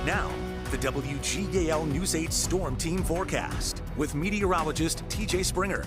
Now, the WGAL News 8 Storm Team forecast with meteorologist TJ Springer.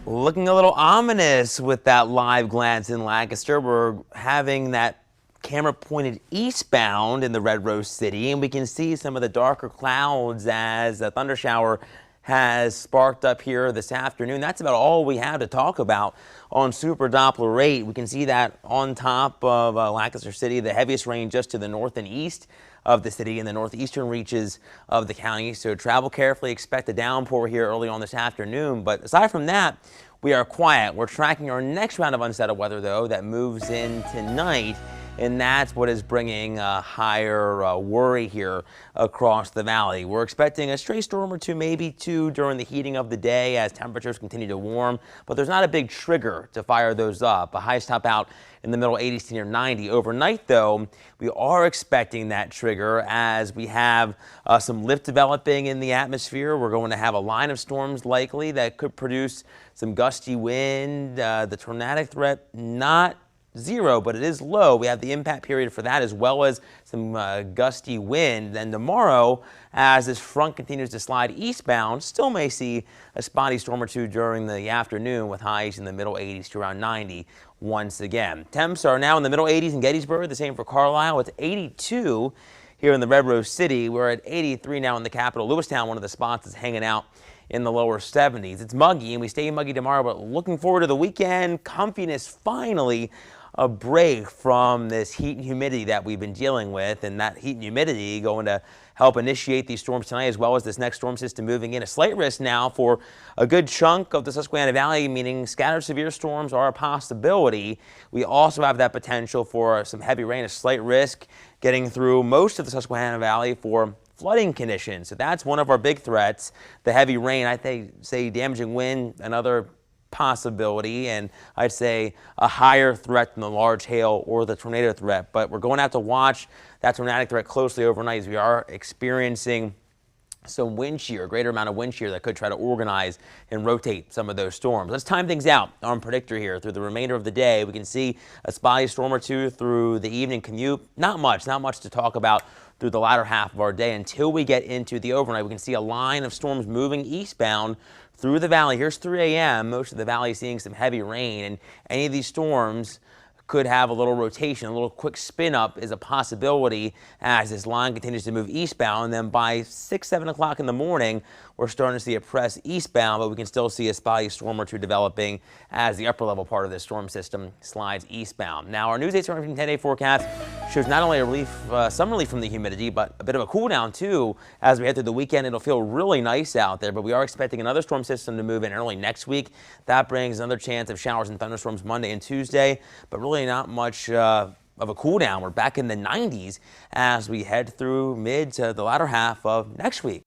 Looking a little ominous with that live glance in Lancaster. We're having that camera pointed eastbound in the Red Rose City, and we can see some of the darker clouds as a thunder shower has sparked up here this afternoon. That's about all we have to talk about on Super Doppler 8. We can see that on top of Lancaster City, the heaviest rain just to the north and east of the city in the northeastern reaches of the county. So travel carefully. Expect a downpour here early on this afternoon. But aside from that, we are quiet. We're tracking our next round of unsettled weather, though, that moves in tonight. And that's what is bringing a higher worry here across the valley. We're expecting a stray storm or two, maybe two, during the heating of the day as temperatures continue to warm. But there's not a big trigger to fire those up. A high top out in the middle 80s to near 90. Overnight, though, we are expecting that trigger as we have some lift developing in the atmosphere. We're going to have a line of storms likely that could produce some gusty wind. The tornadic threat not zero, but it is low. We have the impact period for that as well as some gusty wind. Then tomorrow, as this front continues to slide eastbound, still may see a spotty storm or two during the afternoon with highs in the middle 80s to around 90 once again. Temps are now in the middle 80s in Gettysburg, the same for Carlisle. It's 82 here in the Red Rose City. We're at 83 now in the capital. Lewistown, one of the spots, is hanging out in the lower 70s. It's muggy, and we stay muggy tomorrow, but looking forward to the weekend. Comfiness finally. A break from this heat and humidity that we've been dealing with, and that heat and humidity going to help initiate these storms tonight, as well as this next storm system moving in. A slight risk now for a good chunk of the Susquehanna Valley, meaning scattered severe storms are a possibility. We also have that potential for some heavy rain, a slight risk getting through most of the Susquehanna Valley for flooding conditions. So that's one of our big threats, the heavy rain. I say damaging wind, another possibility, and I'd say a higher threat than the large hail or the tornado threat. But we're going to have to watch that tornadic threat closely overnight as we are experiencing some wind shear, a greater amount of wind shear that could try to organize and rotate some of those storms. Let's time things out on Predictor here through the remainder of the day. We can see a spotty storm or two through the evening commute. Not much to talk about through the latter half of our day until we get into the overnight. We can see a line of storms moving eastbound through the valley. Here's 3 a.m. Most of the valley seeing some heavy rain, and any of these storms could have a little rotation. A little quick spin up is a possibility as this line continues to move eastbound. And then by 6, 7 o'clock in the morning, we're starting to see it press eastbound, but we can still see a spotty storm or two developing as the upper level part of this storm system slides eastbound. Now, our News 8 Storm 10-day forecast shows not only a relief, some relief from the humidity, but a bit of a cool down too as we head through the weekend. It'll feel really nice out there, but we are expecting another storm system to move in early next week. That brings another chance of showers and thunderstorms Monday and Tuesday, but really not much of a cool down. We're back in the 90s as we head through mid to the latter half of next week.